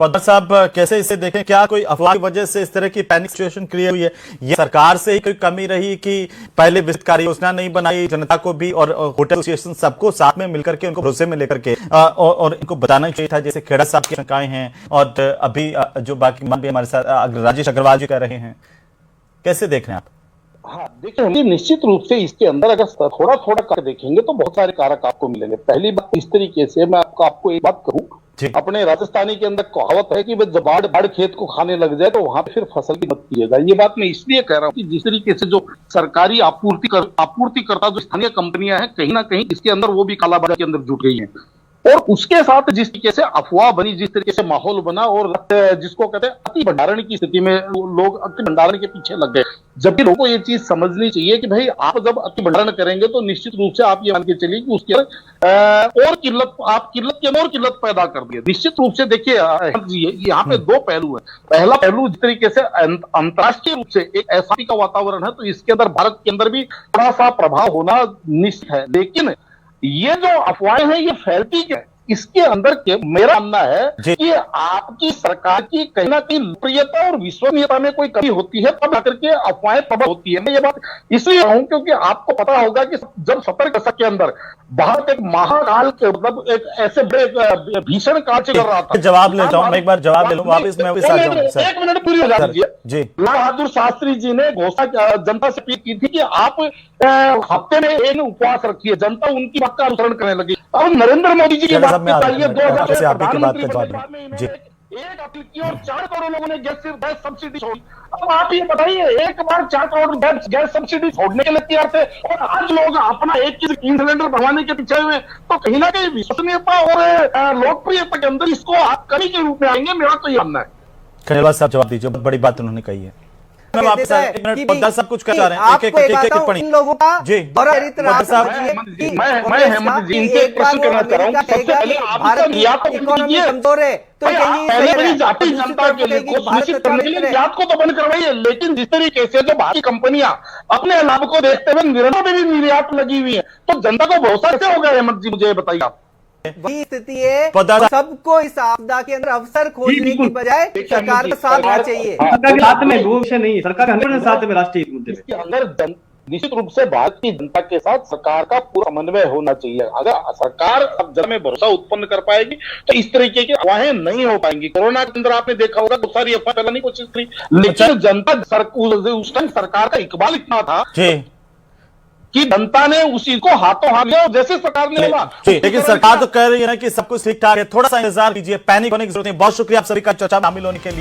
पवार साहब कैसे इसे देखें, क्या कोई अफवाह की वजह से इस तरह की पैनिक सिचुएशन क्रिएट हुई है? ये सरकार से ही कोई कमी रही कि पहले विस्तृत कार्य योजना नहीं बनाई, जनता को भी और होटल एसोसिएशन सबको साथ में मिलकर के उनको भरोसे में लेकर के और इनको बताना चाहिए था, जैसे खेड़ा साहब की शंकाएं हैं और अभी जो बाकी भी हमारे साथ राजेश अग्रवाल जी कह रहे हैं, कैसे देख रहे हैं आप? हाँ देखिए, निश्चित रूप से इसके अंदर अगर थोड़ा थोड़ा कर देखेंगे तो बहुत सारे कारक आपको मिलेंगे। पहली बात इस तरीके से मैं आपको एक बात कहूँ, अपने राजस्थानी के अंदर कहावत है कि जब बाढ़ खेत को खाने लग जाए तो वहां पे फिर फसल की मत कीजिएगा। ये बात मैं इसलिए कह रहा हूँ कि जिस तरीके से जो सरकारी आपूर्तिकर्ता जो स्थानीय कंपनियां हैं, कहीं ना कहीं इसके अंदर वो भी कालाबाजारी के अंदर जुट गई हैं। और उसके साथ जिस तरीके से अफवाह बनी, जिस तरीके से माहौल बना और जिसको कहते हैं अति भंडारण की स्थिति में लोग अति भंडारण के पीछे लग गए। जबकि लोगों को ये चीज समझनी चाहिए कि भाई आप जब अति भंडारण करेंगे तो निश्चित रूप से आप ये मान के चलिए कि उसके और किल्लत के अंदर और किल्लत पैदा कर दिए। निश्चित रूप से देखिए यहाँ पे दो पहलू है। पहला पहलू जिस तरीके से अंतर्राष्ट्रीय रूप से एक एसआरपी का वातावरण है, तो इसके अंदर भारत के अंदर भी थोड़ा सा प्रभाव होना निश्चित है। लेकिन ये जो अफवाहें हैं ये फैलती क्या है, इसके अंदर के मेरा मानना है कि आपकी सरकार की कहीं ना कहीं लोकप्रियता और विश्वसनीयता में कोई कमी होती है, तब आकर के अफवाहें प्रबल होती है। मैं ये बात इसलिए कहूं क्योंकि आपको पता होगा कि जब 70 दशक के अंदर भारत एक महाकाल के मतलब एक ऐसे बड़े भीषण काल से कर रहा था। जवाब लेता हूं मैं, एक बार जवाब ले लूं वापस मैं वापस आ जाऊं। एक मिनट पूरी हो जा दीजिए। लाल बहादुर शास्त्री जी ने घोषणा जनता से अपील की थी कि आप हफ्ते में एक उपवास रखिए, जनता उनकी बात का अनुसरण करने लगी। अब नरेंद्र मोदी जी की बात चाहिए 2000 प्रधानमंत्री एक अपील की और 4 करोड़ लोगों ने गैस सब्सिडी छोड़ी। अब आप ये बताइए, एक बार 4 करोड़ गैस सब्सिडी छोड़ने के लिए तैयार थे और आज लोग अपना 3 सिलेंडर बढ़वाने के पीछे हुए, तो कहीं ना कहीं विश्वसनीयता और लोकप्रियता के अंदर इसको आप कमी के रूप में आएंगे। मेरा तो ये मानना है। खंडेलवाल साहब जवाब दीजिए, बहुत बड़ी बात उन्होंने कही है। मैं वापस सब कुछ कर रहे हैं, एक टिप्पणी लोगों का जी। मैं हेमंत जी इनसे प्रश्न करना चाह रहा हूँ, सबसे पहले आप निर्यात को कमजोर है तो पहले जाति जनता के लिए सुनिश्चित करने के लिए निर्यात को तो बंद करवाइए, लेकिन जिस तरीके से जो बाकी कंपनियां अपने लाभ को देखते हुए निर्यात में भी निर्यात लगी हुई है, तो जनता को भरोसा कैसे होगा? हेमंत जी मुझे बताइए आप। वही स्थिति है, सबको इस आपदा के अंदर अवसर खोजने की बजाय सरकार का साथ देना चाहिए। साथ में वो विषय नहीं है, सरकार 100% साथ में राष्ट्रीय मुद्दे इसके अंदर निश्चित रूप से भारत की जनता के साथ सरकार का पूरा समन्वय होना चाहिए। अगर सरकार अब जनता में भरोसा उत्पन्न कर पाएगी तो इस तरीके की अफवाहें नहीं हो पाएंगी। कोरोना के अंदर आपने देखा होगा बहुत सारी अफवाह फैलाने की कोशिश की, लेकिन जनता उस टाइम सरकार का इकबाल इतना था कि जनता ने उसी को हाथों हाथ लिया, जैसे सरकार ने बोला। लेकिन सरकार तो कह रही है ना कि सब कुछ ठीक ठाक है, थोड़ा सा इंतजार कीजिए, पैनिक होने की जरूरत नहीं। बहुत शुक्रिया आप सभी का चर्चा में शामिल होने के लिए।